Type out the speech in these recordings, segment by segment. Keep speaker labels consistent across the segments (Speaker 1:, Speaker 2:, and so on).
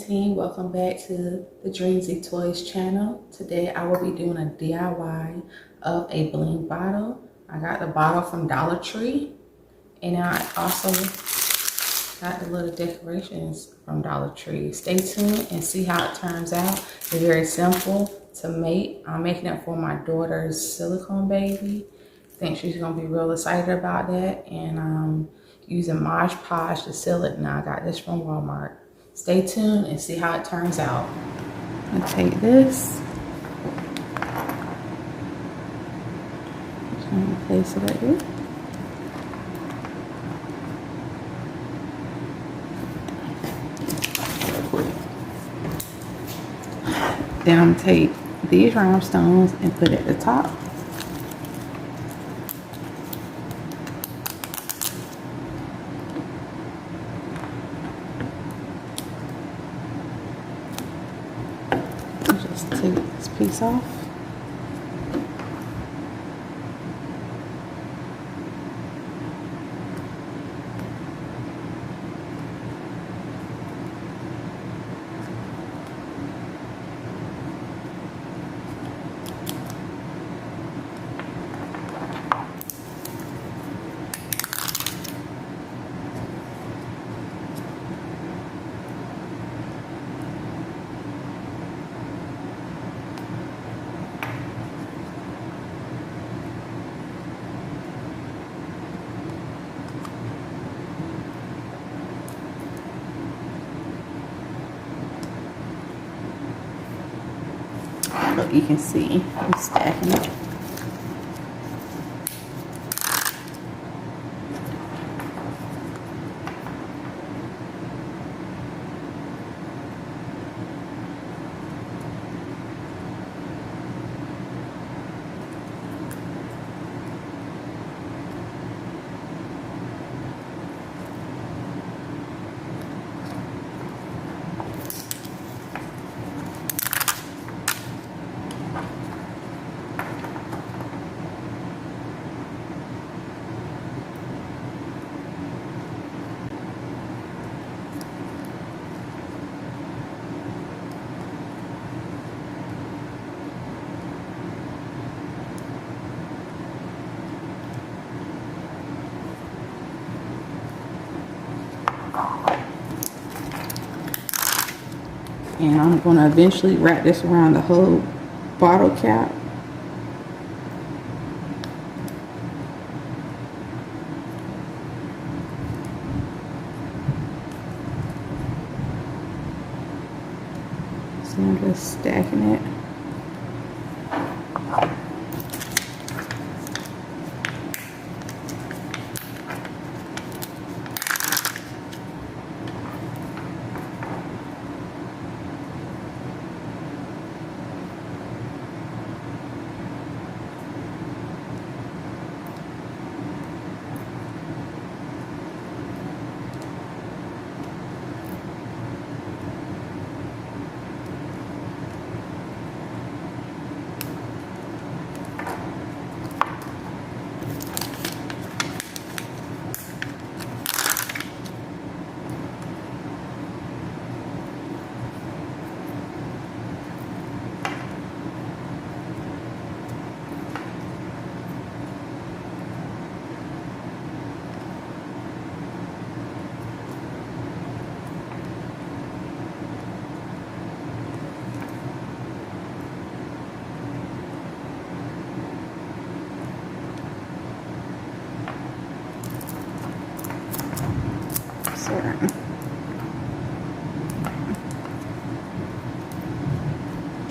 Speaker 1: team, welcome back to the Dreamsy Toys channel. Today I will be doing a DIY of a bling bottle. I got the bottle from Dollar Tree, and I also got the little decorations from Dollar Tree. Stay tuned and see how it turns out. It's very simple to make. I'm making it for my daughter's silicone baby. I think she's gonna be real excited about that, and I'm using Mod Podge to seal it. Now I got this from Walmart. Stay tuned and see how it turns out. I'm gonna take this. Just gonna place it right here. Then I'm gonna take these rhinestones and put it at the top. Just take this piece off. Look, you can see I'm stacking it. And I'm going to eventually wrap this around the whole bottle cap. So I'm just stacking it.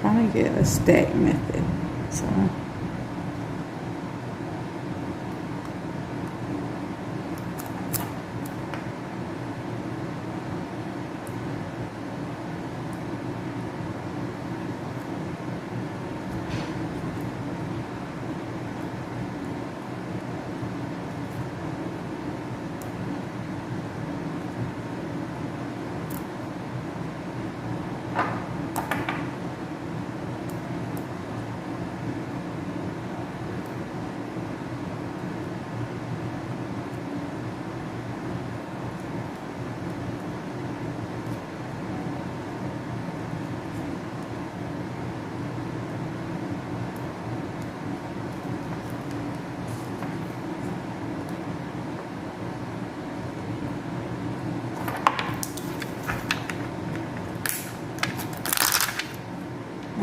Speaker 1: Trying to get a stack method. So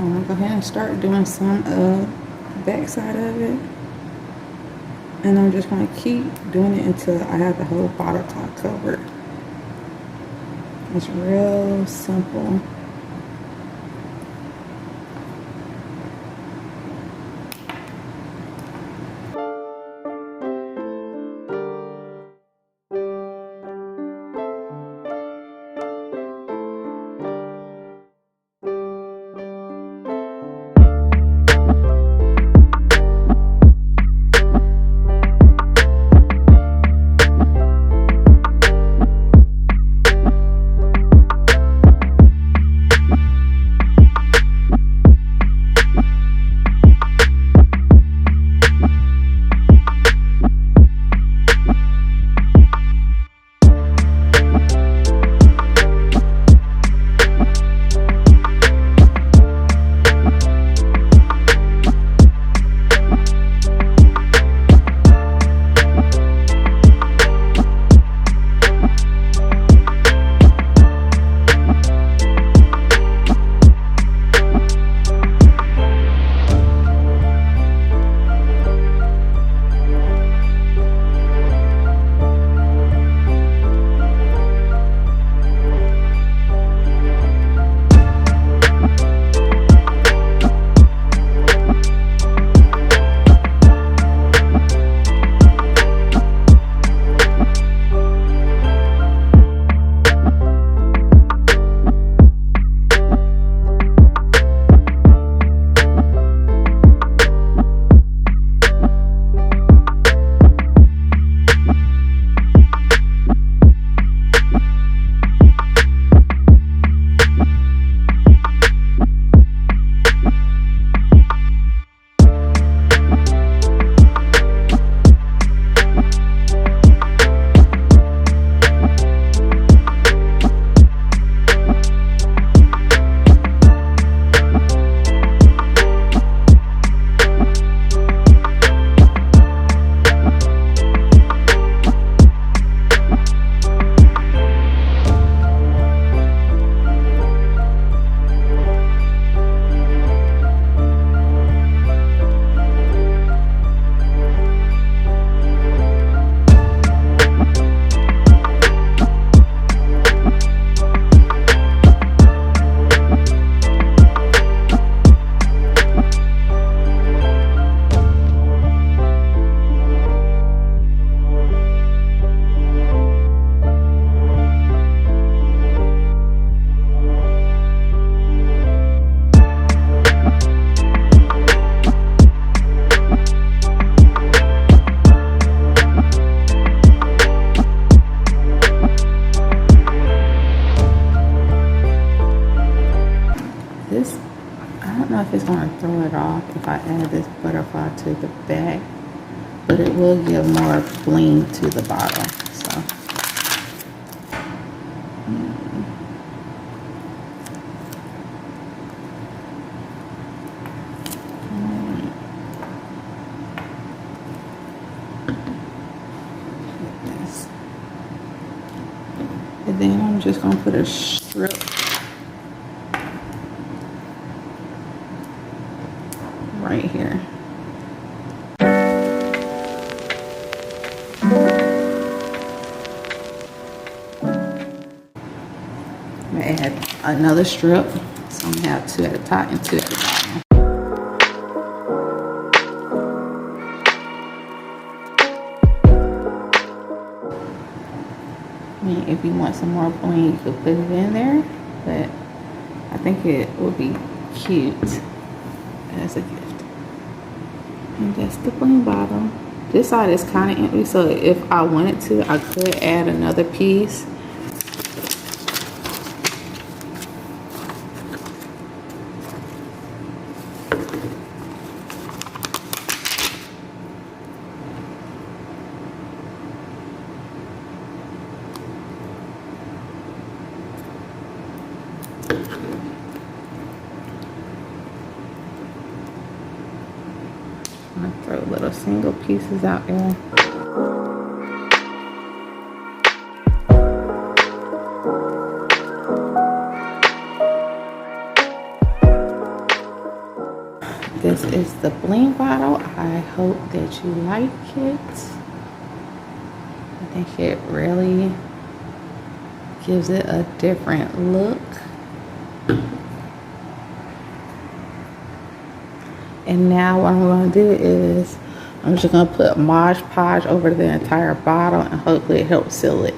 Speaker 1: I'm gonna go ahead and start doing some of the back side of it. And I'm just gonna keep doing it until I have the whole bottle top covered. It's real simple. I don't know if it's going to throw it off if I add this butterfly to the back, but it will give more bling to the bottle. So, and then I'm just going to put a strip right here. I'm going to add another strip, so I'm going to have two at the top and two at the bottom. I mean, if you want some more bling, you could put it in there, but I think it would be cute as a gift. And that's the bling bottle. This side is kind of empty, so if I wanted to, I could add another piece. I'll throw little single pieces out there. is the Bling bottle. I hope that you like it. I think it really gives it a different look. And now what I'm going to do is I'm just going to put Mod Podge over the entire bottle and hopefully it helps seal it.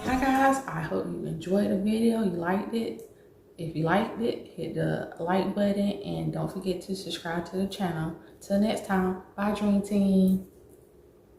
Speaker 1: Hi guys, I hope you enjoyed the video, you liked it. If you liked it, hit the like button and don't forget to subscribe to the channel. Till next time, bye Dream Team.